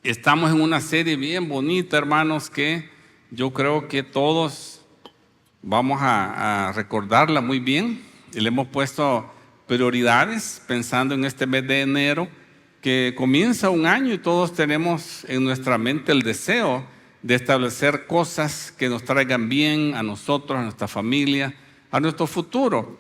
Estamos en una serie bien bonita, hermanos, que yo creo que todos vamos a recordarla muy bien. Y le hemos puesto prioridades pensando en este mes de enero, que comienza un año y todos tenemos en nuestra mente el deseo de establecer cosas que nos traigan bien a nosotros, a nuestra familia, a nuestro futuro.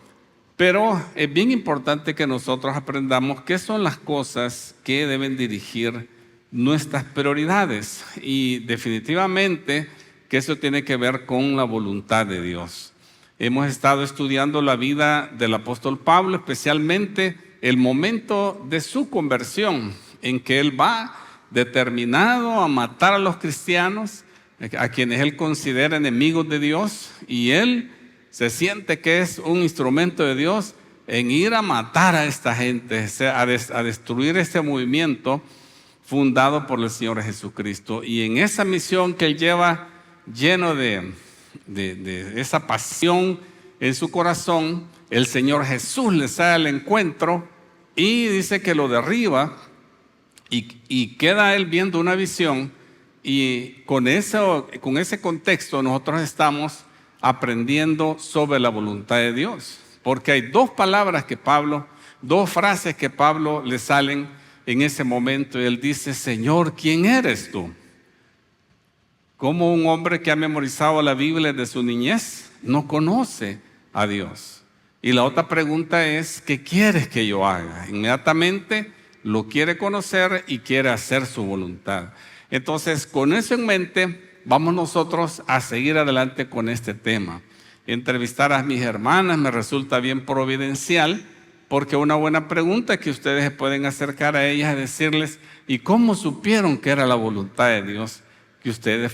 Pero es bien importante que nosotros aprendamos qué son las cosas que deben dirigir nuestras prioridades. Y definitivamente que eso tiene que ver con la voluntad de Dios. Hemos estado estudiando la vida del apóstol Pablo, especialmente el momento de su conversión, en que él va determinado a matar a los cristianos, a quienes él considera enemigos de Dios, y él se siente que es un instrumento de Dios en ir a matar a esta gente, a destruir este movimiento fundado por el Señor Jesucristo. Y en esa misión que él lleva lleno de esa pasión en su corazón, el Señor Jesús le sale al encuentro y dice que lo derriba y queda él viendo una visión. Y con ese contexto nosotros estamos aprendiendo sobre la voluntad de Dios, porque hay dos frases que Pablo le salen en ese momento, y él dice: Señor, ¿quién eres tú? Como un hombre que ha memorizado la Biblia desde su niñez no conoce a Dios. Y la otra pregunta es: ¿qué quieres que yo haga? Inmediatamente lo quiere conocer y quiere hacer su voluntad. Entonces, con eso en mente, vamos nosotros a seguir adelante con este tema. Entrevistar a mis hermanas me resulta bien providencial, porque una buena pregunta que ustedes pueden acercar a ellas es decirles: ¿y cómo supieron que era la voluntad de Dios que ustedes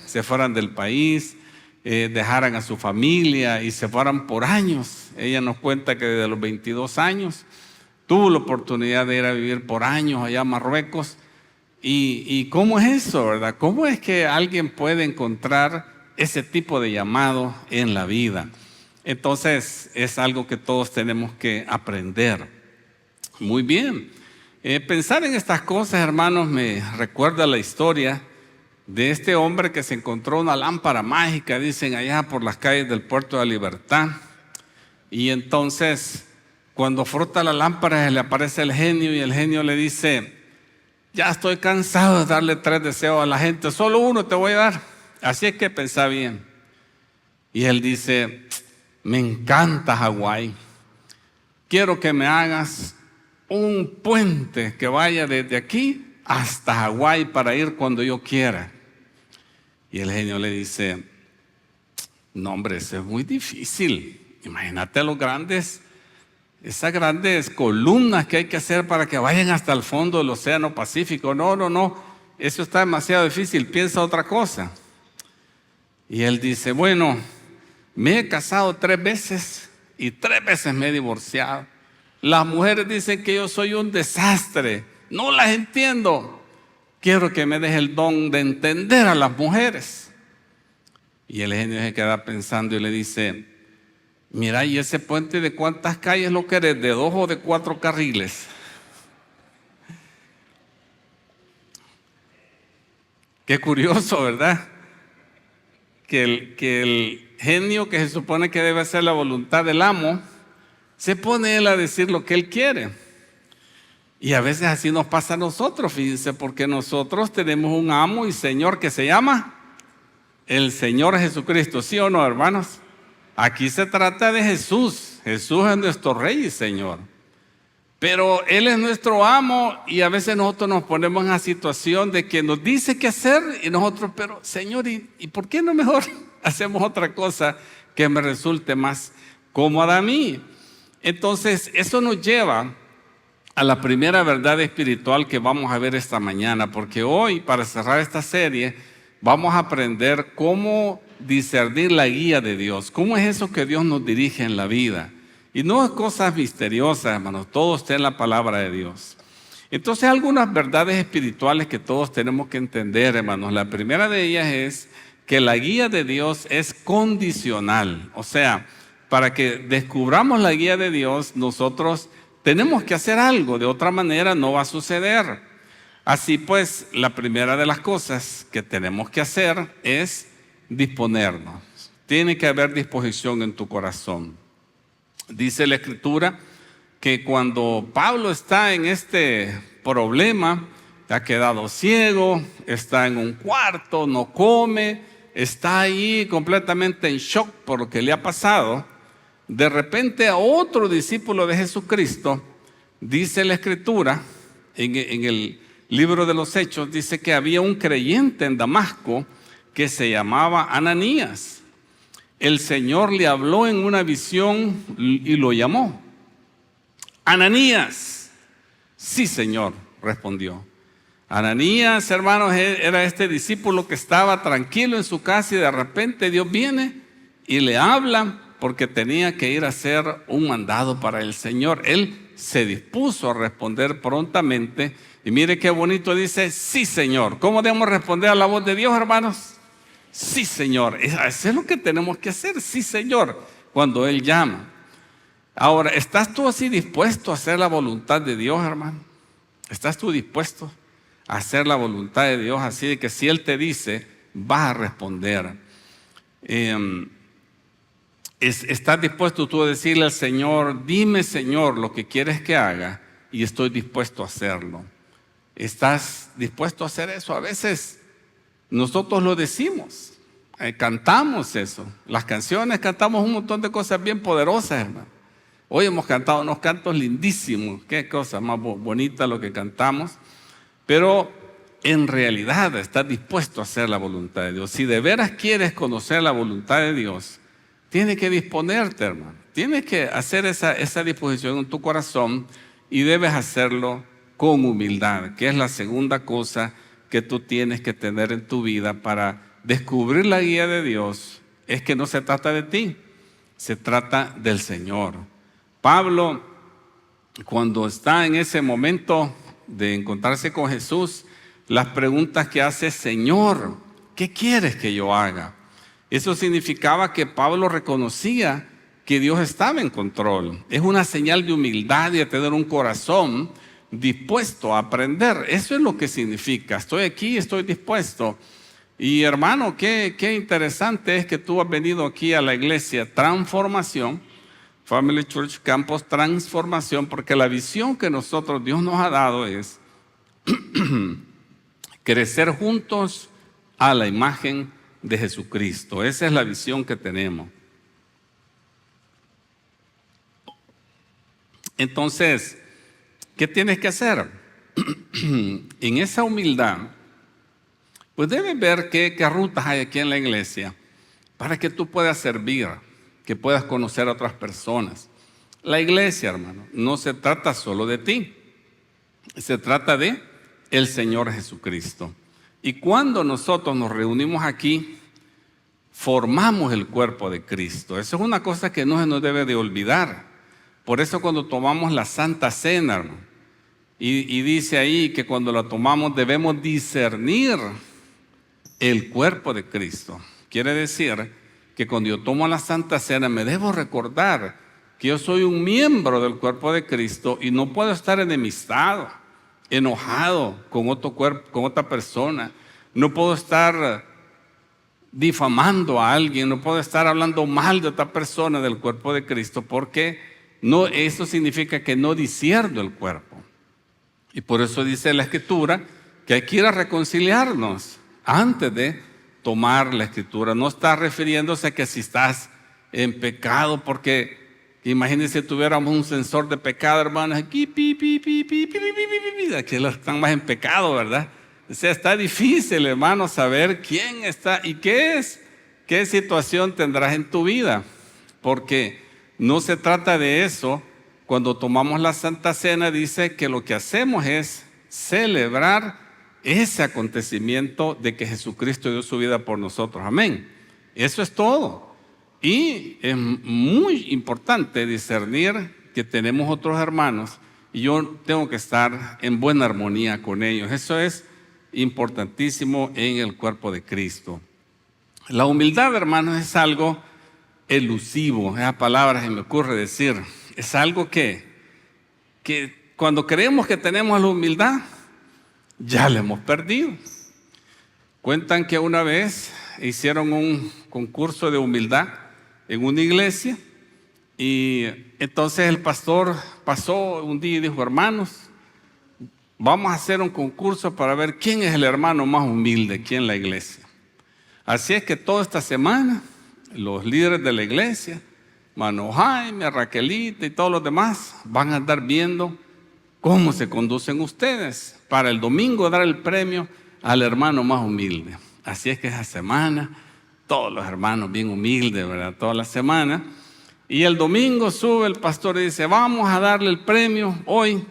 se fueran del país, dejaran a su familia y se fueran por años? Ella nos cuenta que desde los 22 años tuvo la oportunidad de ir a vivir por años allá a Marruecos. ¿Y cómo es eso, verdad? ¿Cómo es que alguien puede encontrar ese tipo de llamado en la vida? Entonces, es algo que todos tenemos que aprender. Muy bien. Pensar en estas cosas, hermanos, me recuerda la historia de este hombre que se encontró una lámpara mágica, dicen, allá por las calles del Puerto de la Libertad. Y entonces, cuando frota la lámpara, se le aparece el genio y el genio le dice: ya estoy cansado de darle 3 deseos a la gente, solo uno te voy a dar, así es que pensá bien. Y él dice: me encanta Hawái, quiero que me hagas un puente que vaya desde aquí hasta Hawái para ir cuando yo quiera. Y el genio le dice: no, hombre, eso es muy difícil. Imagínate esas grandes columnas que hay que hacer para que vayan hasta el fondo del Océano Pacífico. No, eso está demasiado difícil, piensa otra cosa. Y él dice: bueno, me he casado 3 veces y 3 veces me he divorciado. Las mujeres dicen que yo soy un desastre, no las entiendo. Quiero que me deje el don de entender a las mujeres. Y el genio se queda pensando y le dice: mira, ¿y ese puente de cuántas calles lo querés? ¿De 2 o de 4 carriles? Qué curioso, ¿verdad? Que el genio, que se supone que debe hacer la voluntad del amo, se pone él a decir lo que él quiere. Y a veces así nos pasa a nosotros, fíjense, porque nosotros tenemos un amo y Señor que se llama el Señor Jesucristo, ¿sí o no, hermanos? Aquí se trata de Jesús. Jesús es nuestro Rey y Señor. Pero Él es nuestro amo y a veces nosotros nos ponemos en la situación de que nos dice qué hacer y nosotros: pero Señor, ¿y por qué no mejor hacemos otra cosa que me resulte más cómoda a mí? Entonces, eso nos lleva a la primera verdad espiritual que vamos a ver esta mañana, porque hoy, para cerrar esta serie, vamos a aprender cómo discernir la guía de Dios. ¿Cómo es eso que Dios nos dirige en la vida? Y no es cosas misteriosas, hermanos, todo está en la palabra de Dios. Entonces, algunas verdades espirituales que todos tenemos que entender, hermanos. La primera de ellas es que la guía de Dios es condicional. O sea, para que descubramos la guía de Dios, nosotros tenemos que hacer algo, de otra manera no va a suceder. Así pues, la primera de las cosas que tenemos que hacer es disponernos. Tiene que haber disposición en tu corazón. Dice la Escritura que cuando Pablo está en este problema, ha quedado ciego, está en un cuarto, no come, está ahí completamente en shock por lo que le ha pasado. De repente a otro discípulo de Jesucristo, dice la Escritura, en el libro de los Hechos, dice que había un creyente en Damasco que se llamaba Ananías. El Señor le habló en una visión y lo llamó. Ananías. Sí, Señor, respondió. Ananías, hermanos, era este discípulo que estaba tranquilo en su casa y de repente Dios viene y le habla porque tenía que ir a hacer un mandado para el Señor. Él se dispuso a responder prontamente y mire qué bonito dice, sí, Señor. ¿Cómo debemos responder a la voz de Dios, hermanos? Sí, Señor. Eso es lo que tenemos que hacer, sí, Señor, cuando Él llama. Ahora, ¿estás tú así dispuesto a hacer la voluntad de Dios, hermano? ¿Estás tú dispuesto a hacer la voluntad de Dios así de que si Él te dice, vas a responder? ¿Estás dispuesto tú a decirle al Señor, dime, Señor, lo que quieres que haga y estoy dispuesto a hacerlo? ¿Estás dispuesto a hacer eso? A veces nosotros lo decimos, cantamos eso. Las canciones, cantamos un montón de cosas bien poderosas, hermano. Hoy hemos cantado unos cantos lindísimos, qué cosa más bonita lo que cantamos, pero en realidad estás dispuesto a hacer la voluntad de Dios. Si de veras quieres conocer la voluntad de Dios, tienes que disponerte, hermano. Tienes que hacer esa disposición en tu corazón y debes hacerlo con humildad, que es la segunda cosa que tú tienes que tener en tu vida para descubrir la guía de Dios. Es que no se trata de ti, se trata del Señor. Pablo, cuando está en ese momento de encontrarse con Jesús, las preguntas que hace, Señor, ¿qué quieres que yo haga? Eso significaba que Pablo reconocía que Dios estaba en control. Es una señal de humildad y de tener un corazón dispuesto a aprender. Eso es lo que significa. Estoy aquí, estoy dispuesto. Y hermano, qué interesante es que tú has venido aquí a la iglesia Transformación, Family Church Campus Transformación, porque la visión que Dios nos ha dado es crecer juntos a la imagen de Jesucristo. Esa es la visión que tenemos. Entonces, ¿qué tienes que hacer? En esa humildad, pues debes ver qué rutas hay aquí en la iglesia para que tú puedas servir, que puedas conocer a otras personas. La iglesia, hermano, no se trata solo de ti, se trata de el Señor Jesucristo. Y cuando nosotros nos reunimos aquí, formamos el cuerpo de Cristo. Eso es una cosa que no se nos debe de olvidar. Por eso cuando tomamos la Santa Cena, hermano, y dice ahí que cuando la tomamos debemos discernir el cuerpo de Cristo. Quiere decir que cuando yo tomo la Santa Cena me debo recordar que yo soy un miembro del cuerpo de Cristo y no puedo estar enemistado, enojado con otro cuerpo, con otra persona. No puedo estar difamando a alguien, no puedo estar hablando mal de otra persona del cuerpo de Cristo, porque eso significa que no discierno el cuerpo. Y por eso dice la Escritura que hay que ir a reconciliarnos antes de tomar la Escritura. No está refiriéndose a que si estás en pecado, porque imagínense si tuviéramos un sensor de pecado, hermanos, aquí, aquí están más en pecado, ¿verdad? O sea, está difícil, hermano, saber quién está y qué situación tendrás en tu vida, porque no se trata de eso. Cuando tomamos la Santa Cena dice que lo que hacemos es celebrar ese acontecimiento de que Jesucristo dio su vida por nosotros. Amén. Eso es todo. Y es muy importante discernir que tenemos otros hermanos y yo tengo que estar en buena armonía con ellos. Eso es importantísimo en el cuerpo de Cristo. La humildad, hermanos, es algo elusivo. Esa palabra se me ocurre decir. Es algo que cuando creemos que tenemos la humildad, ya le hemos perdido. Cuentan que una vez hicieron un concurso de humildad en una iglesia y entonces el pastor pasó un día y dijo: hermanos, vamos a hacer un concurso para ver quién es el hermano más humilde aquí en la iglesia. Así es que toda esta semana los líderes de la iglesia, hermano Jaime, Raquelita y todos los demás, van a andar viendo cómo se conducen ustedes para el domingo dar el premio al hermano más humilde. Así es que esa semana todos los hermanos bien humildes, ¿verdad? Toda la semana. Y el domingo sube el pastor y dice: vamos a darle el premio hoy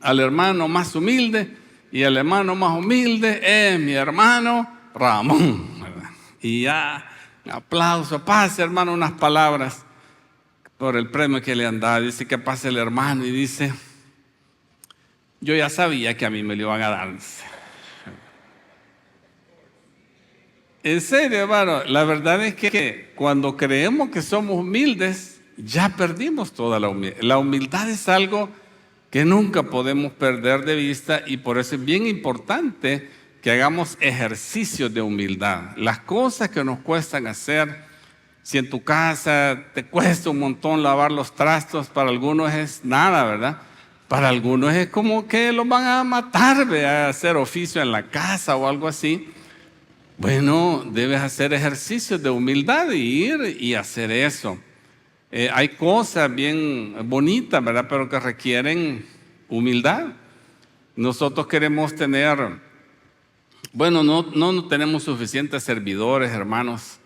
al hermano más humilde, y el hermano más humilde es mi hermano Ramón, ¿verdad? Y ya, aplauso, pase hermano unas palabras por el premio que le han dado. Dice que pase el hermano y dice: yo ya sabía que a mí me lo iban a dar. En serio, hermano, la verdad es que cuando creemos que somos humildes, ya perdimos toda la humildad. La humildad es algo que nunca podemos perder de vista, y por eso es bien importante que hagamos ejercicios de humildad. Las cosas que nos cuestan hacer, si en tu casa te cuesta un montón lavar los trastos, para algunos es nada, ¿verdad? Para algunos es como que los van a matar, ¿verdad? A hacer oficio en la casa o algo así. Bueno, debes hacer ejercicios de humildad y ir y hacer eso. Hay cosas bien bonitas, ¿verdad? Pero que requieren humildad. Nosotros queremos tener, bueno, no tenemos suficientes servidores, hermanos.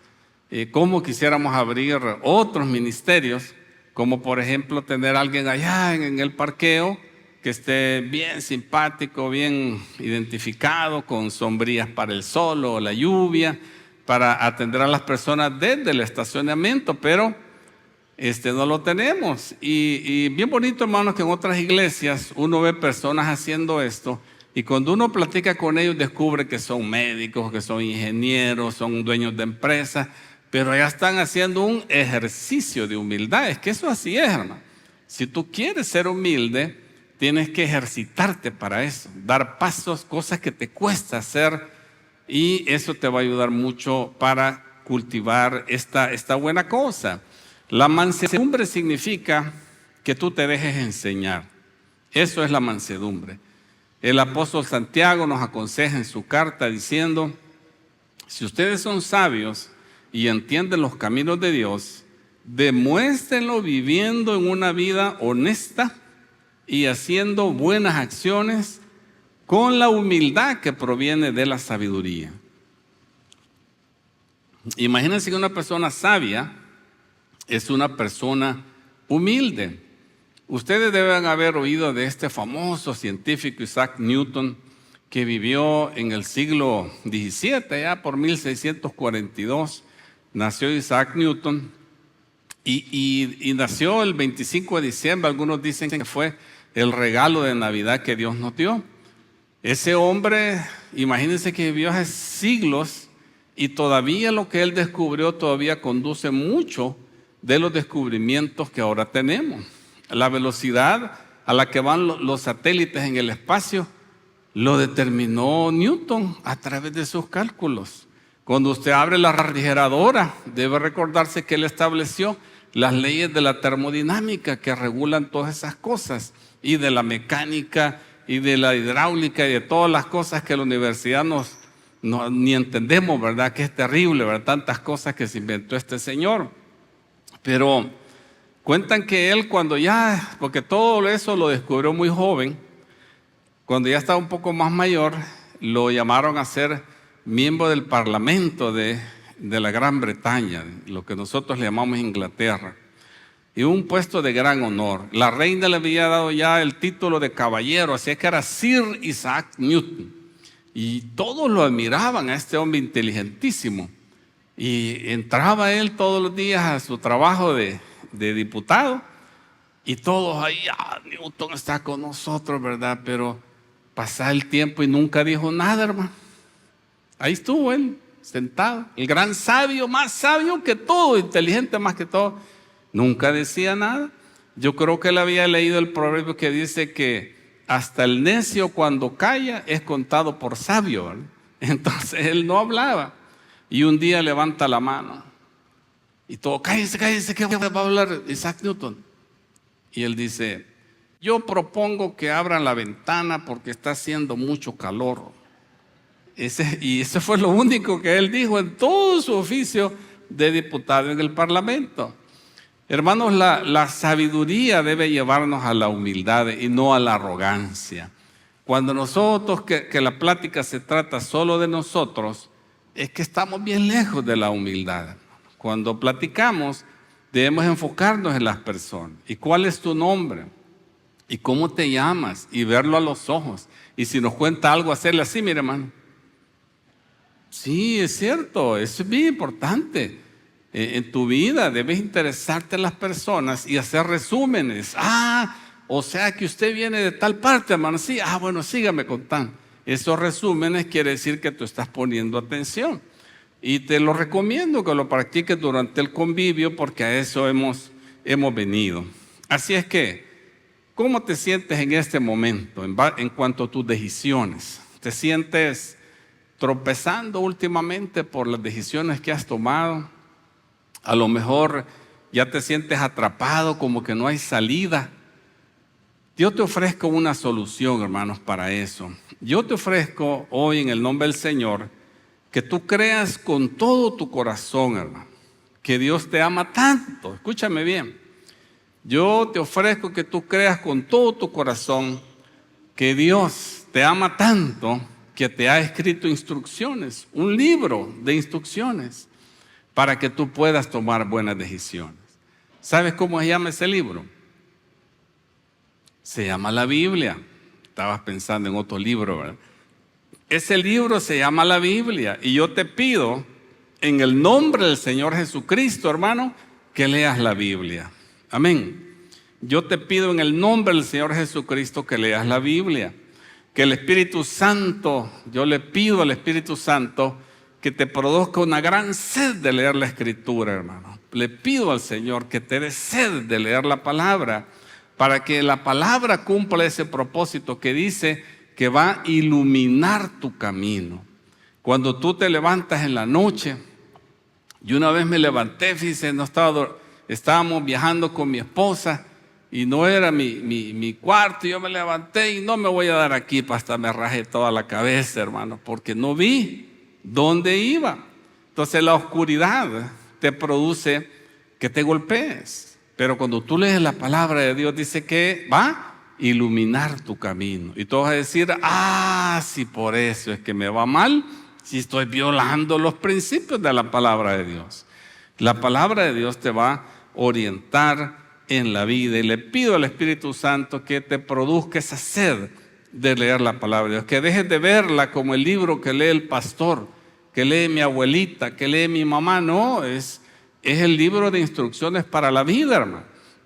¿Cómo quisiéramos abrir otros ministerios? Como por ejemplo tener a alguien allá en el parqueo que esté bien simpático, bien identificado, con sombrillas para el sol o la lluvia, para atender a las personas desde el estacionamiento, pero no lo tenemos. Y bien bonito, hermanos, que en otras iglesias uno ve personas haciendo esto, y cuando uno platica con ellos descubre que son médicos, que son ingenieros, son dueños de empresas, pero ya están haciendo un ejercicio de humildad. Es que eso así es, hermano. Si tú quieres ser humilde, tienes que ejercitarte para eso, dar pasos, cosas que te cuesta hacer, y eso te va a ayudar mucho para cultivar esta buena cosa. La mansedumbre significa que tú te dejes enseñar. Eso es la mansedumbre. El apóstol Santiago nos aconseja en su carta diciendo: si ustedes son sabios y entienden los caminos de Dios, demuéstrenlo viviendo en una vida honesta y haciendo buenas acciones con la humildad que proviene de la sabiduría. Imagínense que una persona sabia es una persona humilde. Ustedes deben haber oído de este famoso científico Isaac Newton, que vivió en el siglo XVII, ya por 1642, nació Isaac Newton, y nació el 25 de diciembre, algunos dicen que fue el regalo de Navidad que Dios nos dio. Ese hombre, imagínense que vivió hace siglos, y todavía lo que él descubrió todavía conduce mucho de los descubrimientos que ahora tenemos. La velocidad a la que van los satélites en el espacio lo determinó Newton a través de sus cálculos. Cuando usted abre la refrigeradora, debe recordarse que él estableció las leyes de la termodinámica que regulan todas esas cosas, y de la mecánica y de la hidráulica y de todas las cosas que la universidad ni entendemos, ¿verdad? Que es terrible, ¿verdad? Tantas cosas que se inventó este señor. Pero cuentan que él porque todo eso lo descubrió muy joven, cuando ya estaba un poco más mayor, lo llamaron a ser miembro del Parlamento de la Gran Bretaña, lo que nosotros le llamamos Inglaterra, y un puesto de gran honor. La reina le había dado ya el título de caballero, así que era Sir Isaac Newton, y todos lo admiraban a este hombre inteligentísimo. Y entraba él todos los días a su trabajo de diputado, y todos ahí: Newton está con nosotros, ¿verdad? Pero pasaba el tiempo y nunca dijo nada, hermano. Ahí estuvo él, sentado, el gran sabio, más sabio que todo, inteligente más que todo, nunca decía nada. Yo creo que él había leído el proverbio que dice que hasta el necio cuando calla es contado por sabio, ¿verdad? Entonces él no hablaba. Y un día levanta la mano. Y todo, cállense, cállense, ¿qué va a hablar Isaac Newton? Y él dice, yo propongo que abran la ventana porque está haciendo mucho calor. Y ese fue lo único que él dijo en todo su oficio de diputado en el Parlamento. Hermanos, la sabiduría debe llevarnos a la humildad y no a la arrogancia. Cuando nosotros, que la plática se trata solo de nosotros, es que estamos bien lejos de la humildad. Cuando platicamos, debemos enfocarnos en las personas. ¿Y cuál es tu nombre? ¿Y cómo te llamas? Y verlo a los ojos. Y si nos cuenta algo, hacerle así, mire, hermano. Sí, es cierto, eso es bien importante. En tu vida debes interesarte en las personas y hacer resúmenes. O sea que usted viene de tal parte, hermano. Sí, bueno, sígame contando. Esos resúmenes quiere decir que tú estás poniendo atención. Y te lo recomiendo que lo practiques durante el convivio porque a eso hemos venido. Así es que, ¿cómo te sientes en este momento en cuanto a tus decisiones? ¿Te sientes tropezando últimamente por las decisiones que has tomado? A lo mejor ya te sientes atrapado, como que no hay salida. Yo te ofrezco una solución, hermanos, para eso. Yo te ofrezco hoy en el nombre del Señor que tú creas con todo tu corazón, hermano, que Dios te ama tanto. Escúchame bien. Yo te ofrezco que tú creas con todo tu corazón que Dios te ama tanto que te ha escrito instrucciones, un libro de instrucciones para que tú puedas tomar buenas decisiones. ¿Sabes cómo se llama ese libro? Se llama la Biblia. Estabas pensando en otro libro, ¿verdad? Ese libro se llama la Biblia y yo te pido en el nombre del Señor Jesucristo, hermano, que leas la Biblia. Amén. Yo te pido en el nombre del Señor Jesucristo que leas la Biblia. Que el Espíritu Santo, yo le pido al Espíritu Santo que te produzca una gran sed de leer la Escritura, hermano. Le pido al Señor que te dé sed de leer la palabra para que la palabra cumpla ese propósito que dice que va a iluminar tu camino. Cuando tú te levantas en la noche, yo una vez me levanté, fíjense, estábamos viajando con mi esposa y no era mi cuarto, yo me levanté y no me voy a dar aquí, hasta me rajé toda la cabeza, hermano, porque no vi dónde iba. Entonces la oscuridad te produce que te golpees, pero cuando tú lees la palabra de Dios dice que va a iluminar tu camino y tú vas a decir, sí, por eso es que me va mal, si estoy violando los principios de la palabra de Dios. La palabra de Dios te va a orientar en la vida y le pido al Espíritu Santo que te produzca esa sed de leer la palabra de Dios, que dejes de verla como el libro que lee el pastor, que lee mi abuelita, que lee mi mamá. No, es el libro de instrucciones para la vida, hermano.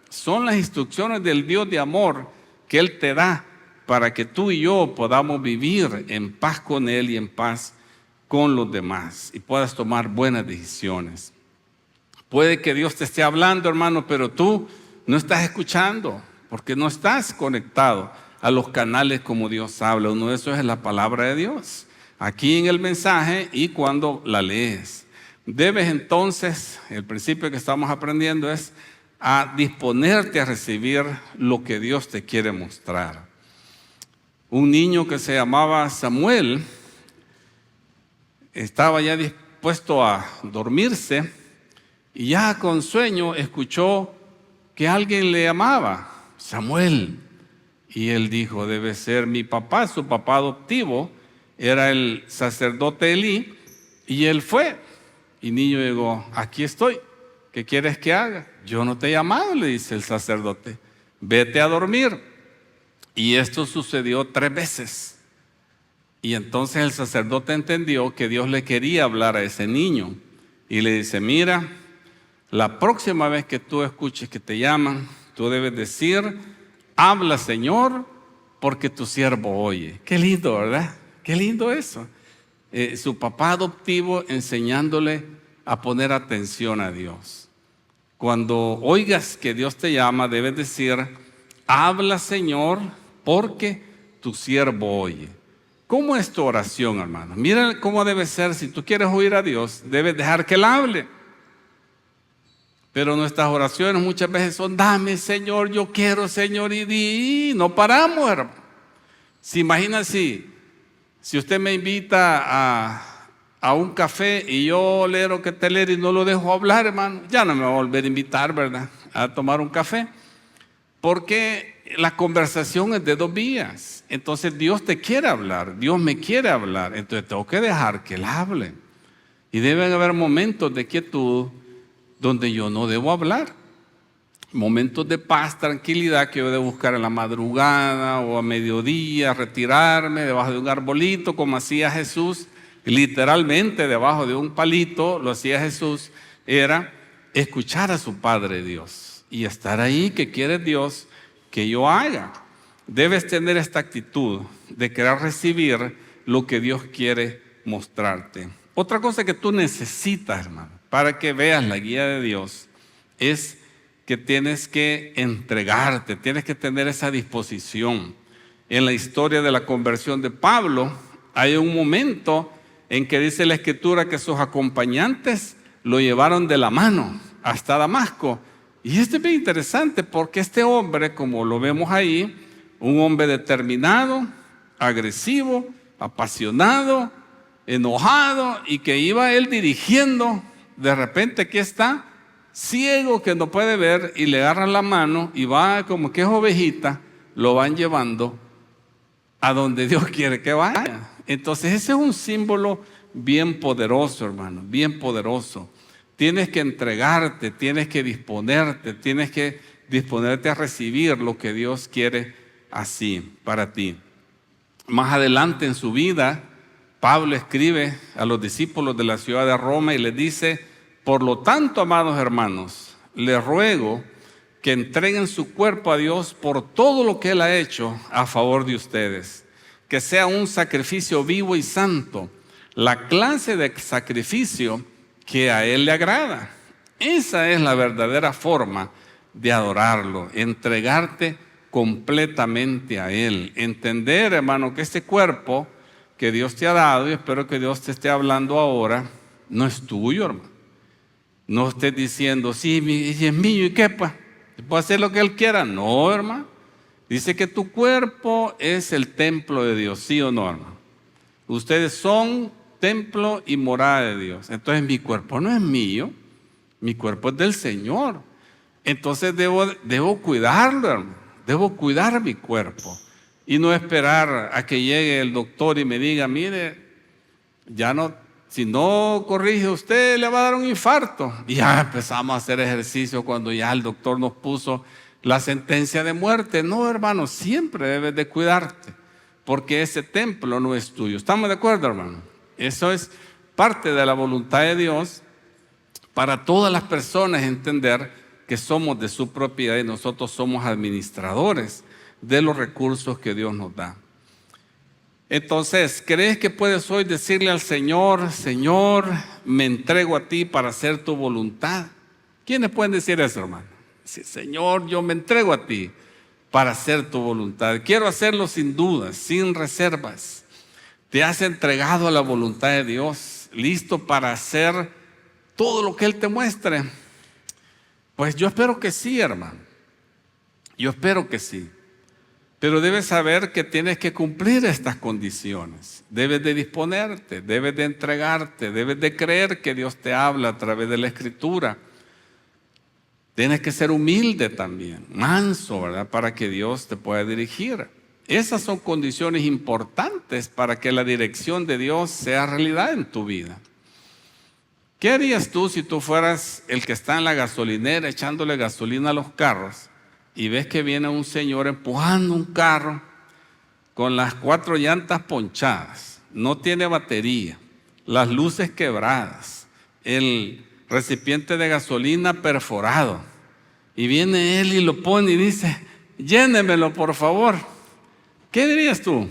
Son las instrucciones del Dios de amor que Él te da para que tú y yo podamos vivir en paz con Él y en paz con los demás y puedas tomar buenas decisiones. Puede que Dios te esté hablando, hermano, pero tú no estás escuchando porque no estás conectado a los canales como Dios habla. Uno de esos es la palabra de Dios, aquí en el mensaje y cuando la lees. Debes entonces, el principio que estamos aprendiendo es a disponerte a recibir lo que Dios te quiere mostrar. Un niño que se llamaba Samuel estaba ya dispuesto a dormirse y ya con sueño escuchó que alguien le llamaba Samuel. Y él dijo, debe ser mi papá, su papá adoptivo, era el sacerdote Elí, y él fue. Y el niño llegó, aquí estoy, ¿qué quieres que haga? Yo no te he llamado, le dice el sacerdote, vete a dormir. Y esto sucedió 3 veces. Y entonces el sacerdote entendió que Dios le quería hablar a ese niño. Y le dice, mira, la próxima vez que tú escuches que te llaman, tú debes decir, habla, Señor, porque tu siervo oye. Qué lindo, ¿verdad? Qué lindo eso. Su papá adoptivo enseñándole a poner atención a Dios. Cuando oigas que Dios te llama, debes decir, habla, Señor, porque tu siervo oye. ¿Cómo es tu oración, hermano? Mira cómo debe ser. Si tú quieres oír a Dios, debes dejar que Él hable. Pero nuestras oraciones muchas veces son: dame, Señor, yo quiero, Señor, y no paramos, hermano. ¿Se imagina si usted me invita a un café y yo le digo que te leer y no lo dejo hablar, hermano? Ya no me va a volver a invitar, ¿verdad?, a tomar un café. Porque la conversación es de dos vías. Entonces Dios te quiere hablar, Dios me quiere hablar. Entonces tengo que dejar que Él hable. Y deben haber momentos de quietud donde yo no debo hablar. Momentos de paz, tranquilidad que yo debo buscar en la madrugada o a mediodía, retirarme debajo de un arbolito, como hacía Jesús. Literalmente debajo de un palito lo hacía Jesús. Era escuchar a su Padre Dios y estar ahí. ¿Qué quiere Dios que yo haga? Debes tener esta actitud de querer recibir lo que Dios quiere mostrarte. Otra cosa que tú necesitas, hermano, para que veas la guía de Dios, es que tienes que entregarte, tienes que tener esa disposición. En la historia de la conversión de Pablo, hay un momento en que dice la Escritura que sus acompañantes lo llevaron de la mano hasta Damasco. Y esto es bien interesante porque este hombre, como lo vemos ahí, un hombre determinado, agresivo, apasionado, enojado, y que iba él dirigiendo, de repente aquí está, ciego, que no puede ver, y le agarran la mano y va como que es ovejita, lo van llevando a donde Dios quiere que vaya. Entonces ese es un símbolo bien poderoso, hermano, bien poderoso. Tienes que entregarte, tienes que disponerte a recibir lo que Dios quiere así para ti. Más adelante en su vida, Pablo escribe a los discípulos de la ciudad de Roma y les dice: por lo tanto, amados hermanos, les ruego que entreguen su cuerpo a Dios por todo lo que Él ha hecho a favor de ustedes, que sea un sacrificio vivo y santo, la clase de sacrificio que a Él le agrada. Esa es la verdadera forma de adorarlo, entregarte completamente a Él. Entender, hermano, que este cuerpo que Dios te ha dado, y espero que Dios te esté hablando ahora, no es tuyo, hermano. No estés diciendo: sí, es mío, ¿y qué pues? ¿Puedo hacer lo que Él quiera? No, hermano. Dice que tu cuerpo es el templo de Dios, ¿sí o no, hermano? Ustedes son templo y morada de Dios. Entonces mi cuerpo no es mío, mi cuerpo es del Señor. Entonces debo cuidarlo, hermano. Debo cuidar mi cuerpo y no esperar a que llegue el doctor y me diga: mire, ya no, si no corrige usted le va a dar un infarto. Y ya empezamos a hacer ejercicio cuando ya el doctor nos puso la sentencia de muerte. No, hermano, siempre debes de cuidarte, porque ese templo no es tuyo. ¿Estamos de acuerdo, hermano? Eso es parte de la voluntad de Dios para todas las personas, entender que somos de su propiedad y nosotros somos administradores de los recursos que Dios nos da. Entonces, ¿crees que puedes hoy decirle al Señor: Señor, me entrego a ti para hacer tu voluntad? ¿Quiénes pueden decir eso, hermano? Decir: Señor, yo me entrego a ti para hacer tu voluntad. Quiero hacerlo sin dudas, sin reservas. ¿Te has entregado a la voluntad de Dios, listo para hacer todo lo que Él te muestre? Pues yo espero que sí, hermano. Yo espero que sí. Pero debes saber que tienes que cumplir estas condiciones. Debes de disponerte, debes de entregarte, debes de creer que Dios te habla a través de la Escritura. Tienes que ser humilde también, manso, ¿verdad?, para que Dios te pueda dirigir. Esas son condiciones importantes para que la dirección de Dios sea realidad en tu vida. ¿Qué harías tú si tú fueras el que está en la gasolinera echándole gasolina a los carros y ves que viene un señor empujando un carro con las 4 llantas ponchadas, no tiene batería, las luces quebradas, el recipiente de gasolina perforado, y viene él y lo pone y dice: llénemelo por favor? ¿Qué dirías tú?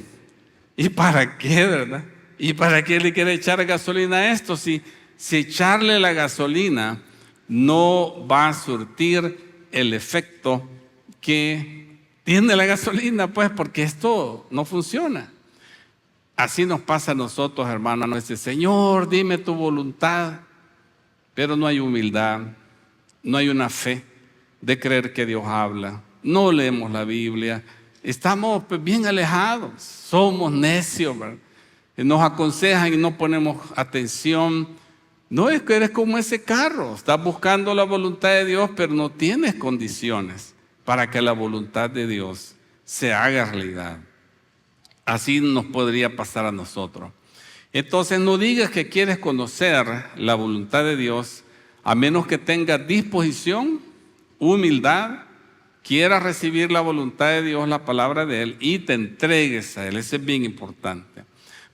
¿Y para qué, verdad? ¿Y para qué le quiere echar gasolina a esto? Si echarle la gasolina no va a surtir el efecto que tiene la gasolina, pues, porque esto no funciona. Así nos pasa a nosotros, hermanos. Nos dice, Señor, dime tu voluntad, pero no hay humildad, no hay una fe de creer que Dios habla. No leemos la Biblia, estamos pues, bien alejados, somos necios, ¿verdad? Nos aconsejan y no ponemos atención. No es que eres como ese carro, estás buscando la voluntad de Dios, pero no tienes condiciones para que la voluntad de Dios se haga realidad. Así nos podría pasar a nosotros. Entonces no digas que quieres conocer la voluntad de Dios a menos que tengas disposición, humildad, quieras recibir la voluntad de Dios, la palabra de Él, y te entregues a Él. Eso es bien importante.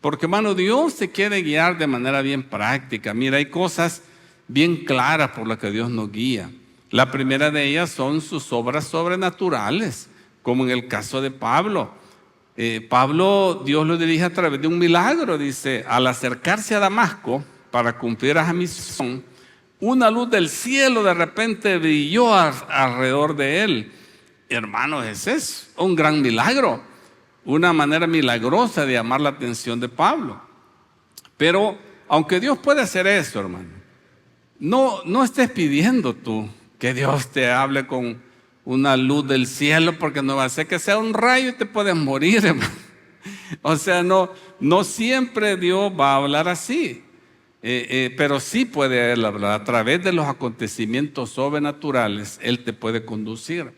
Porque, hermano, Dios te quiere guiar de manera bien práctica. Mira, hay cosas bien claras por las que Dios nos guía. La primera de ellas son sus obras sobrenaturales, como en el caso de Pablo. Pablo, Dios lo dirige a través de un milagro. Dice, al acercarse a Damasco para cumplir esa misión, una luz del cielo de repente brilló alrededor de él. Hermanos, ese es un gran milagro, una manera milagrosa de llamar la atención de Pablo. Pero aunque Dios puede hacer eso, hermano, no estés pidiendo tú que Dios te hable con una luz del cielo, porque no va a ser que sea un rayo y te puedes morir, hermano. O sea, no siempre Dios va a hablar así. Pero sí puede hablar a través de los acontecimientos sobrenaturales. Él te puede conducir.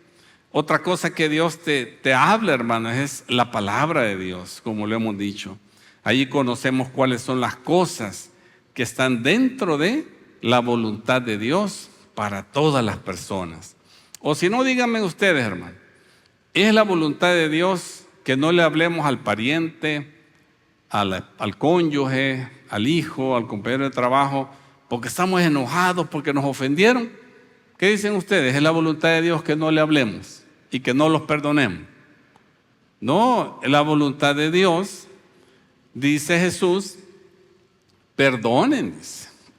Otra cosa que Dios te habla, hermano, es la palabra de Dios, como lo hemos dicho. Allí conocemos cuáles son las cosas que están dentro de la voluntad de Dios para todas las personas. O si no, díganme ustedes, hermano, ¿es la voluntad de Dios que no le hablemos al pariente, al cónyuge, al hijo, al compañero de trabajo, porque estamos enojados, porque nos ofendieron? ¿Qué dicen ustedes? ¿Es la voluntad de Dios que no le hablemos y que no los perdonemos? No, la voluntad de Dios, dice Jesús, perdonen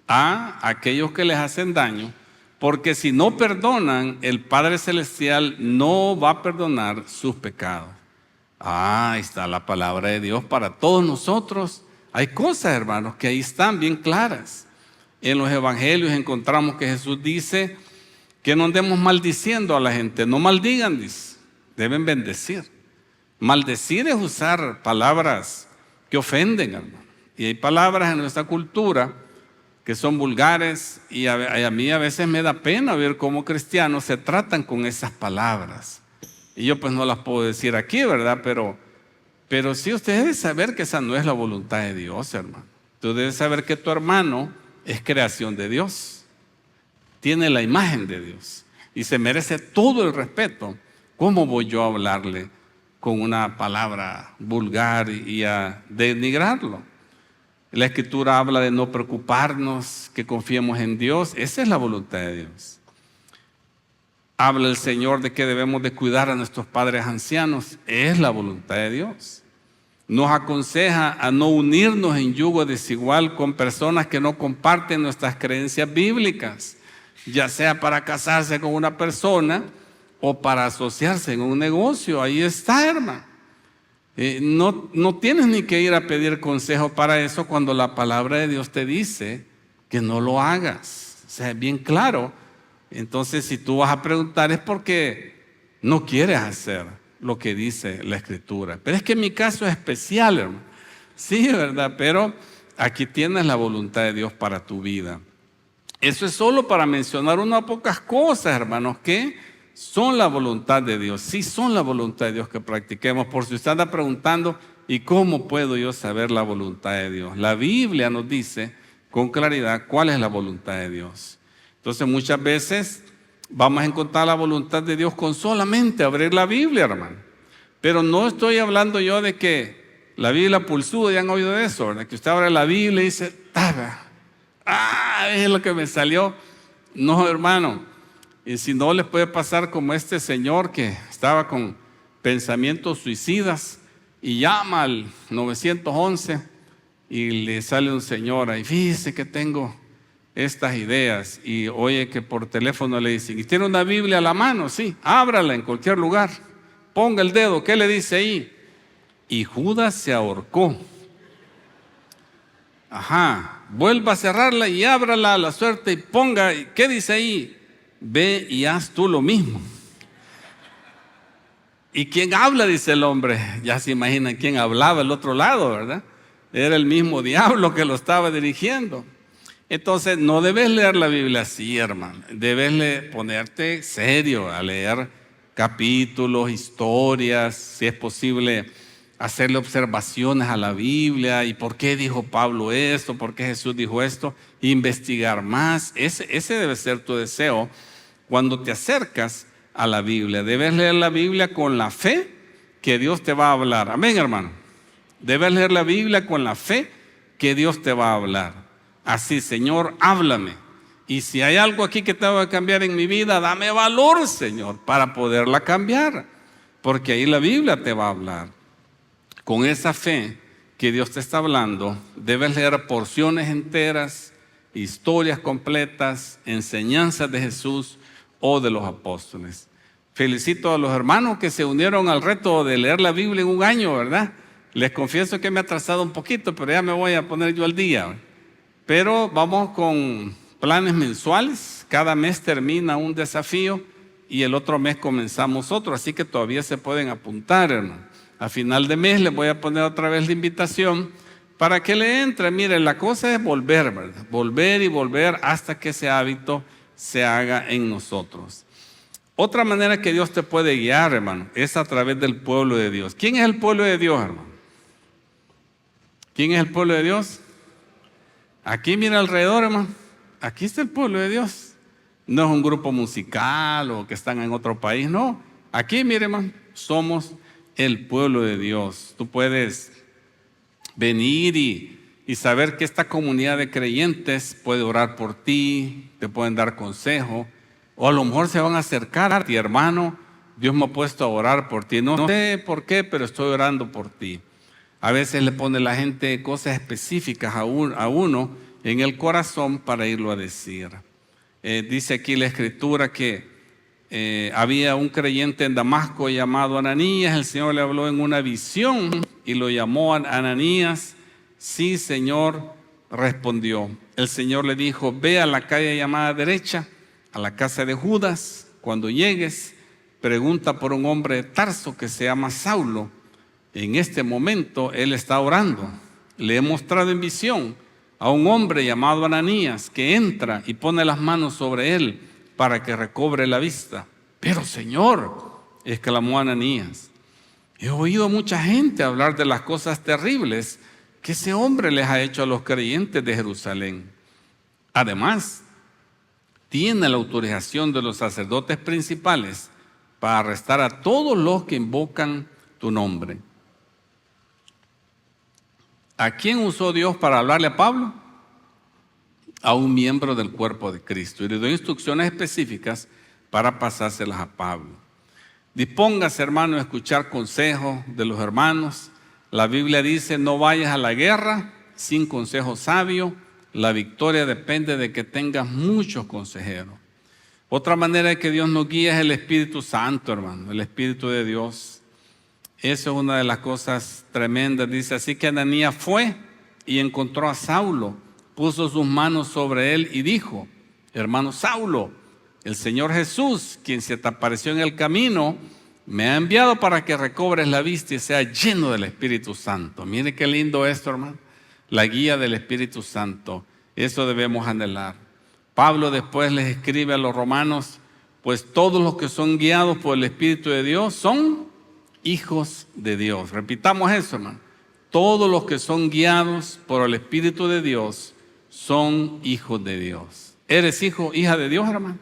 a aquellos que les hacen daño, porque si no perdonan, el Padre Celestial no va a perdonar sus pecados. Ahí está la palabra de Dios para todos nosotros. Hay cosas, hermanos, que ahí están bien claras. En los evangelios encontramos que Jesús dice que no andemos maldiciendo a la gente. No maldigan, dice, deben bendecir. Maldecir es usar palabras que ofenden, hermano. Y hay palabras en nuestra cultura que son vulgares, y a mí a veces me da pena ver cómo cristianos se tratan con esas palabras. Y yo pues no las puedo decir aquí, ¿verdad? Pero sí, usted debe saber que esa no es la voluntad de Dios, hermano. Tú debes saber que tu hermano es creación de Dios, tiene la imagen de Dios y se merece todo el respeto. ¿Cómo voy yo a hablarle con una palabra vulgar y a denigrarlo? La Escritura habla de no preocuparnos, que confiemos en Dios. Esa es la voluntad de Dios. Habla el Señor de que debemos de cuidar a nuestros padres ancianos. Es la voluntad de Dios. Nos aconseja a no unirnos en yugo desigual con personas que no comparten nuestras creencias bíblicas, ya sea para casarse con una persona o para asociarse en un negocio. Ahí está, hermano. No tienes ni que ir a pedir consejo para eso cuando la palabra de Dios te dice que no lo hagas. O sea, es bien claro. Entonces, si tú vas a preguntar es porque no quieres hacer lo que dice la Escritura. Pero es que en mi caso es especial, hermano. Sí, ¿verdad? Pero aquí tienes la voluntad de Dios para tu vida. Eso es solo para mencionar unas pocas cosas, hermanos, que son la voluntad de Dios. Sí, son la voluntad de Dios que practiquemos. Por si usted anda preguntando, ¿y cómo puedo yo saber la voluntad de Dios? La Biblia nos dice con claridad cuál es la voluntad de Dios. Entonces muchas veces vamos a encontrar la voluntad de Dios con solamente abrir la Biblia, hermano. Pero no estoy hablando yo de que la Biblia pulsuda, ya han oído de eso, ¿verdad? Que usted abre la Biblia y dice, es lo que me salió. No, hermano. Y si no, les puede pasar como este señor que estaba con pensamientos suicidas y llama al 911 y le sale un señor ahí, fíjese que tengo estas ideas, y oye que por teléfono le dicen, ¿y tiene una Biblia a la mano? Sí, ábrala en cualquier lugar. ponga el dedo, ¿qué le dice ahí? Y Judas se ahorcó. Ajá, vuelva a cerrarla y ábrala a la suerte y ponga, ¿qué dice ahí? Ve y haz tú lo mismo. ¿Y quién habla? Dice el hombre. Ya se imaginan quién hablaba al otro lado, ¿verdad? Era el mismo diablo que lo estaba dirigiendo. Entonces, no debes leer la Biblia así, hermano. Debes ponerte serio a leer capítulos, historias, si es posible, hacerle observaciones a la Biblia. ¿Y por qué dijo Pablo esto? ¿Por qué Jesús dijo esto? Investigar más. Ese debe ser tu deseo cuando te acercas a la Biblia. Debes leer la Biblia con la fe que Dios te va a hablar. Amén, hermano. Debes leer la Biblia con la fe que Dios te va a hablar. Así, Señor, háblame. Y si hay algo aquí que tengo que cambiar en mi vida, dame valor, Señor, para poderla cambiar. Porque ahí la Biblia te va a hablar. Con esa fe que Dios te está hablando, debes leer porciones enteras, historias completas, enseñanzas de Jesús o de los apóstoles. Felicito a los hermanos que se unieron al reto de leer la Biblia en un año, ¿verdad? Les confieso que me he atrasado un poquito, pero ya me voy a poner yo al día. Pero vamos con planes mensuales. Cada mes termina un desafío y el otro mes comenzamos otro, así que todavía se pueden apuntar, hermano. A final de mes les voy a poner otra vez la invitación para que le entre. Mire, la cosa es volver, ¿verdad? Volver y volver hasta que ese hábito se haga en nosotros. Otra manera que Dios te puede guiar, hermano, es a través del pueblo de Dios. ¿Quién es el pueblo de Dios, hermano? ¿Quién es el pueblo de Dios? Aquí mira alrededor, hermano. Aquí está el pueblo de Dios. No es un grupo musical o que están en otro país, no. Aquí, mire, hermano, somos el pueblo de Dios. Tú puedes venir y saber que esta comunidad de creyentes puede orar por ti, te pueden dar consejo, o a lo mejor se van a acercar a ti, hermano. Dios me ha puesto a orar por ti. No sé por qué, pero estoy orando por ti. A veces le pone la gente cosas específicas a uno en el corazón para irlo a decir. Dice aquí la Escritura que había un creyente en Damasco llamado Ananías. El Señor le habló en una visión y lo llamó a Ananías. Sí, Señor, respondió. El Señor le dijo: ve a la calle llamada derecha, a la casa de Judas. Cuando llegues, pregunta por un hombre de Tarso que se llama Saulo. En este momento él está orando. Le he mostrado en visión a un hombre llamado Ananías que entra y pone las manos sobre él para que recobre la vista. Pero Señor, exclamó Ananías, he oído mucha gente hablar de las cosas terribles que ese hombre les ha hecho a los creyentes de Jerusalén. Además, tiene la autorización de los sacerdotes principales para arrestar a todos los que invocan tu nombre. ¿A quién usó Dios para hablarle a Pablo? A un miembro del cuerpo de Cristo. Y le doy instrucciones específicas para pasárselas a Pablo. Dispóngase, hermano, a escuchar consejos de los hermanos. La Biblia dice: no vayas a la guerra sin consejo sabio. La victoria depende de que tengas muchos consejeros. Otra manera de que Dios nos guía es el Espíritu Santo, hermano, el Espíritu de Dios. Eso es una de las cosas tremendas. Dice: así que Ananías fue y encontró a Saulo, puso sus manos sobre él y dijo: hermano Saulo, el Señor Jesús, quien se te apareció en el camino, me ha enviado para que recobres la vista y seas lleno del Espíritu Santo. Mire qué lindo esto, hermano. La guía del Espíritu Santo. Eso debemos anhelar. Pablo después les escribe a los romanos: pues todos los que son guiados por el Espíritu de Dios son hijos de Dios. Repitamos eso, hermano. Todos los que son guiados por el Espíritu de Dios son hijos de Dios. ¿Eres hijo, hija de Dios, hermano?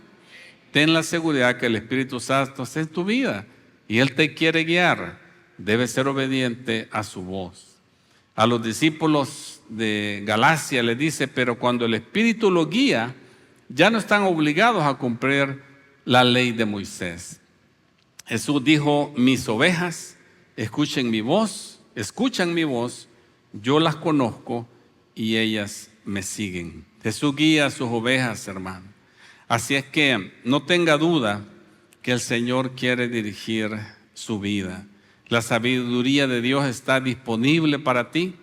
Ten la seguridad que el Espíritu Santo está en tu vida y Él te quiere guiar. Debes ser obediente a su voz. A los discípulos de Galacia les dice: pero cuando el Espíritu los guía, ya no están obligados a cumplir la ley de Moisés. Jesús dijo: mis ovejas escuchan mi voz, yo las conozco y ellas me siguen. Jesús guía a sus ovejas, hermano. Así es que no tenga duda que el Señor quiere dirigir su vida. La sabiduría de Dios está disponible para ti.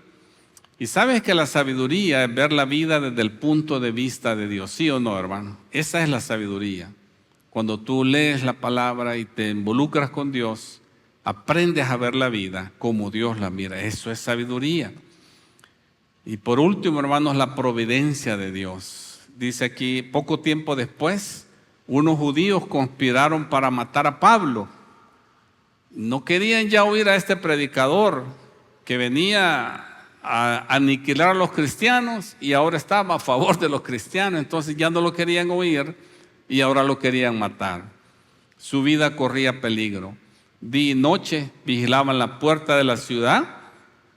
Y sabes que la sabiduría es ver la vida desde el punto de vista de Dios, ¿sí o no, hermano? Esa es la sabiduría. Cuando tú lees la palabra y te involucras con Dios, aprendes a ver la vida como Dios la mira. Eso es sabiduría. Y por último, hermanos, la providencia de Dios. Dice aquí, poco tiempo después, unos judíos conspiraron para matar a Pablo. No querían ya oír a este predicador que venía a aniquilar a los cristianos y ahora estaba a favor de los cristianos. Entonces ya no lo querían oír y ahora lo querían matar. Su vida corría peligro. Día y noche vigilaban la puerta de la ciudad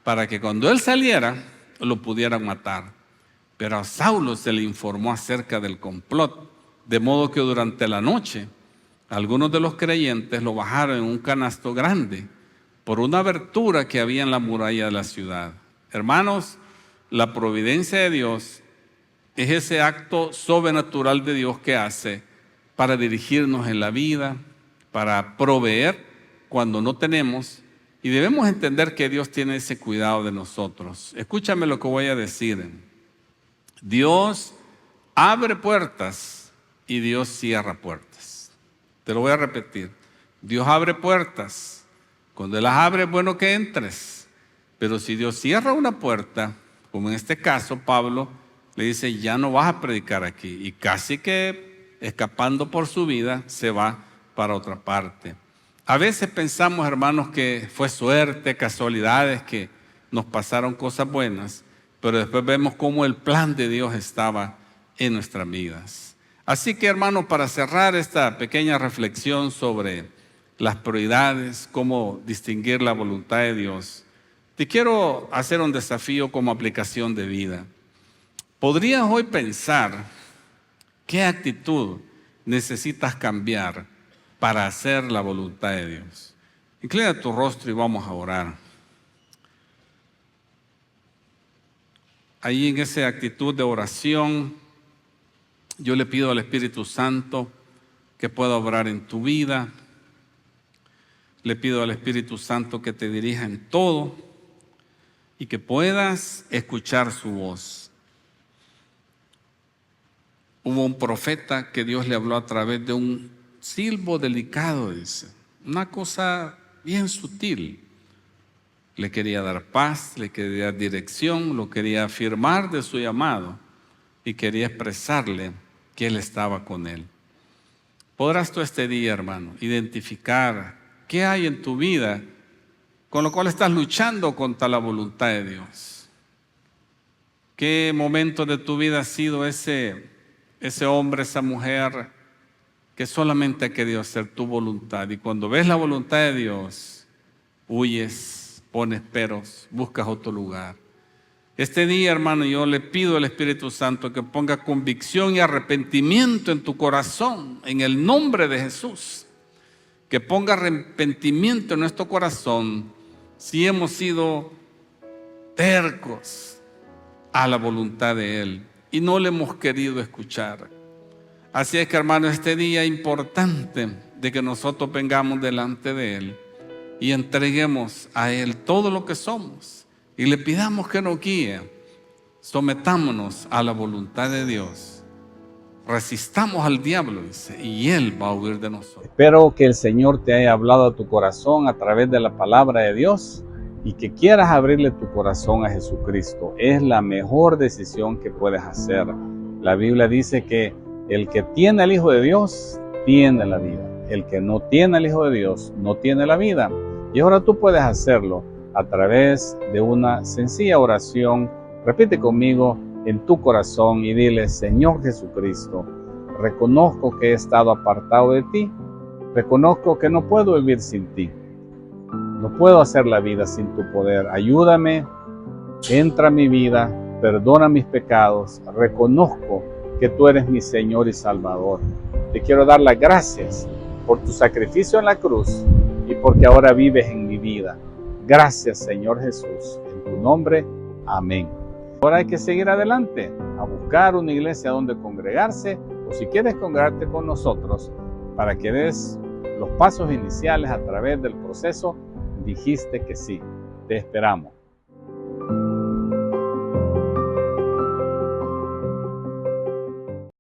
para que cuando él saliera lo pudieran matar. Pero a Saulo se le informó acerca del complot, de modo que durante la noche algunos de los creyentes lo bajaron en un canasto grande por una abertura que había en la muralla de la ciudad. Hermanos, la providencia de Dios es ese acto sobrenatural de Dios que hace para dirigirnos en la vida, para proveer cuando no tenemos, y debemos entender que Dios tiene ese cuidado de nosotros. Escúchame lo que voy a decir. Dios abre puertas y Dios cierra puertas. Te lo voy a repetir. Dios abre puertas. Cuando Él las abre es bueno que entres. Pero si Dios cierra una puerta, como en este caso Pablo le dice, ya no vas a predicar aquí. Y casi que escapando por su vida se va para otra parte. A veces pensamos, hermanos, que fue suerte, casualidades, que nos pasaron cosas buenas, pero después vemos cómo el plan de Dios estaba en nuestras vidas. Así que, hermanos, para cerrar esta pequeña reflexión sobre las prioridades, cómo distinguir la voluntad de Dios, te quiero hacer un desafío como aplicación de vida. ¿Podrías hoy pensar qué actitud necesitas cambiar para hacer la voluntad de Dios? Inclina tu rostro y vamos a orar. Ahí en esa actitud de oración, yo le pido al Espíritu Santo que pueda obrar en tu vida. Le pido al Espíritu Santo que te dirija en todo y que puedas escuchar su voz. Hubo un profeta que Dios le habló a través de un silbo delicado, dice, una cosa bien sutil. Le quería dar paz, le quería dar dirección, lo quería afirmar de su llamado y quería expresarle que Él estaba con él. Podrás tú este día, hermano, identificar qué hay en tu vida con lo cual estás luchando contra la voluntad de Dios. ¿Qué momento de tu vida ha sido ese hombre, esa mujer que solamente ha querido hacer tu voluntad? Y cuando ves la voluntad de Dios, huyes, pones peros, buscas otro lugar. Este día, hermano, yo le pido al Espíritu Santo que ponga convicción y arrepentimiento en tu corazón, en el nombre de Jesús. Que ponga arrepentimiento en nuestro corazón si hemos sido tercos a la voluntad de Él y no le hemos querido escuchar. Así es que, hermano, este día es importante de que nosotros vengamos delante de Él y entreguemos a Él todo lo que somos y le pidamos que nos guíe. Sometámonos a la voluntad de Dios. Resistamos al diablo, dice, y Él va a huir de nosotros. Espero que el Señor te haya hablado a tu corazón a través de la palabra de Dios y que quieras abrirle tu corazón a Jesucristo. Es la mejor decisión que puedes hacer. La Biblia dice que el que tiene al Hijo de Dios tiene la vida. El que no tiene al Hijo de Dios no tiene la vida. Y ahora tú puedes hacerlo a través de una sencilla oración. Repite conmigo en tu corazón y dile: Señor Jesucristo, reconozco que he estado apartado de ti, reconozco que no puedo vivir sin ti, no puedo hacer la vida sin tu poder. Ayúdame, entra a mi vida, perdona mis pecados, reconozco que tú eres mi Señor y Salvador. Te quiero dar las gracias por tu sacrificio en la cruz y porque ahora vives en mi vida. Gracias, Señor Jesús, en tu nombre, amén. Ahora hay que seguir adelante, a buscar una iglesia donde congregarse, o si quieres congregarte con nosotros, para que des los pasos iniciales a través del proceso, dijiste que sí. Te esperamos.